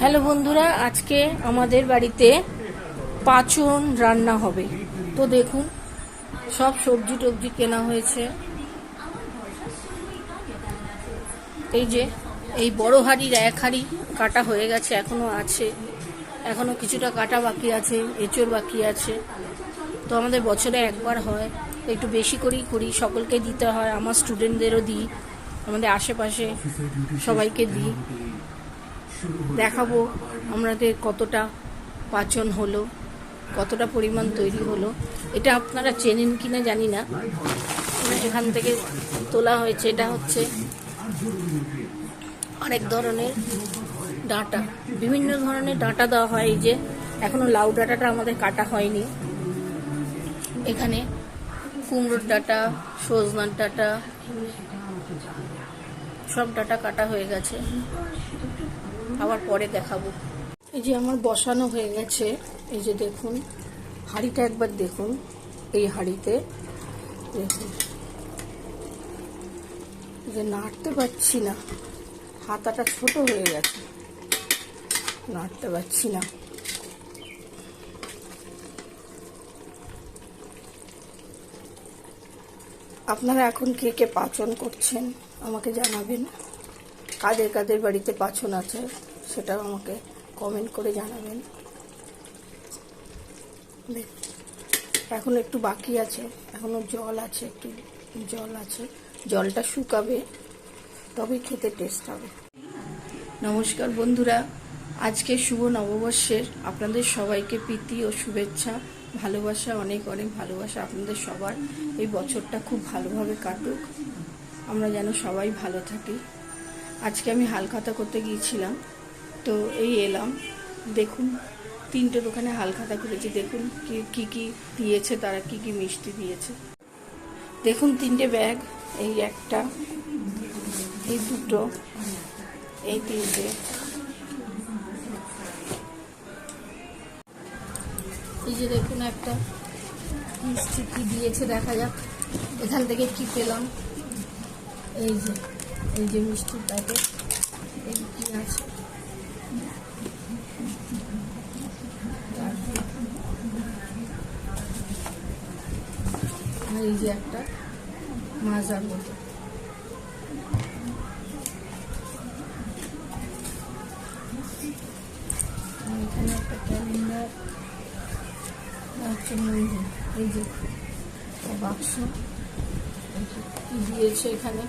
Hello বন্ধুরা, আজকে আমাদের বাড়িতে পাঁচন রান্না হবে। তো দেখুন, সব সবজি টবজি কেনা হয়েছে। এই যে এই বড় হাঁড়ির এক হাঁড়ি কাটা হয়ে গেছে, এখনো আছে, এখনো কিছুটা কাটা বাকি আছে, এঁচড় বাকি আছে। তো আমাদের বছরে একবার হয়, একটু বেশি করেই করি, সকলকে দিতে হয়, আমার স্টুডেন্টদেরও দিই, আমাদের আশেপাশে সবাইকে দিই। দেখাবো আমাদের কতটা পাচন হলো, কতটা পরিমাণ তৈরি হলো। এটা আপনারা চেনেন কিনা জানি না, এখান থেকে তোলা হয়েছে। এটা হচ্ছে অনেক ধরনের ডাঁটা, বিভিন্ন ধরনের ডাঁটা দেওয়া হয়। এই যে এখনো লাউ ডাঁটাটা আমাদের কাটা হয়নি। এখানে কুমড়োর ডাঁটা, সজনার ডাঁটা, সব ডাঁটা কাটা হয়ে গেছে, আবার পরে দেখাবো। এই যে আমার বসানো হয়ে গেছে। এই যে দেখুন, হাঁড়িটা একবার দেখুন। এই হাঁড়িতে দেখুন, যে নাড়তে পারছি না, হাতাটা ছোট হয়ে গেছে, নাড়তে পারছি না। আপনারা এখন কে কে পাচন করছেন আমাকে জানাবেন। কাদের কাদের বাড়িতে পাচন আছে সেটাও আমাকে কমেন্ট করে জানাবেন। এখন একটু বাকি আছে, এখনো জল আছে, একটু জল আছে, জলটা শুকাবে তবেই খেতে টেস্ট হবে। নমস্কার বন্ধুরা, আজকে শুভ নববর্ষের আপনাদের সবাইকে প্রীতি ও শুভেচ্ছা, ভালোবাসা, অনেক অনেক ভালোবাসা আপনাদের সবার। এই বছরটা খুব ভালোভাবে কাটুক, আমরা যেন সবাই ভালো থাকি। আজকে আমি হালখাতা করতে গিয়েছিলাম, তো এই এলাম। দেখুন, 3টে দোকানে হালখাতা করেছি। দেখুন কি কি দিয়েছে তারা, কি কি মিষ্টি দিয়েছে। দেখুন 3টে ব্যাগ, এই একটা, এই দুটো, এই 3টে। এই যে দেখুন একটা মিষ্টি কি দিয়েছে, দেখা যাক এখান থেকে কি পেলাম। এই যে মিষ্টির প্যাকেট, এই কি আছে। আর এই যে একটা মাজার মতো। এখানে একটা ক্যালেন্ডার, এই যে বাক্স, কি দিয়েছে এখানে।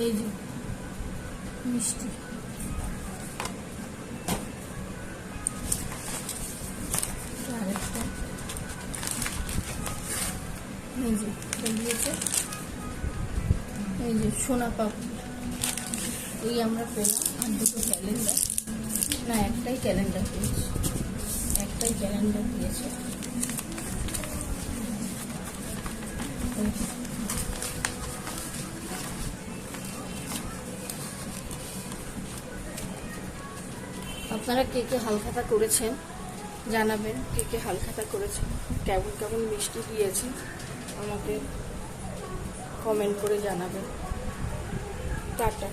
এই যে মিষ্টি, আরেকটা এই যে দিয়েছে, এই যে সোনা পাপড়ি, এই আমরা পেলাম। আর দুটো ক্যালেন্ডার, না একটাই ক্যালেন্ডার দিয়েছে, একটাই ক্যালেন্ডার দিয়েছে। আপনারা কে কে হালখাতা করেছেন জানাবেন, কে কে হালখাতা করেছেন, কেমন কেমন মিষ্টি দিয়েছে আমাকে কমেন্ট করে জানাবেন। টাটা।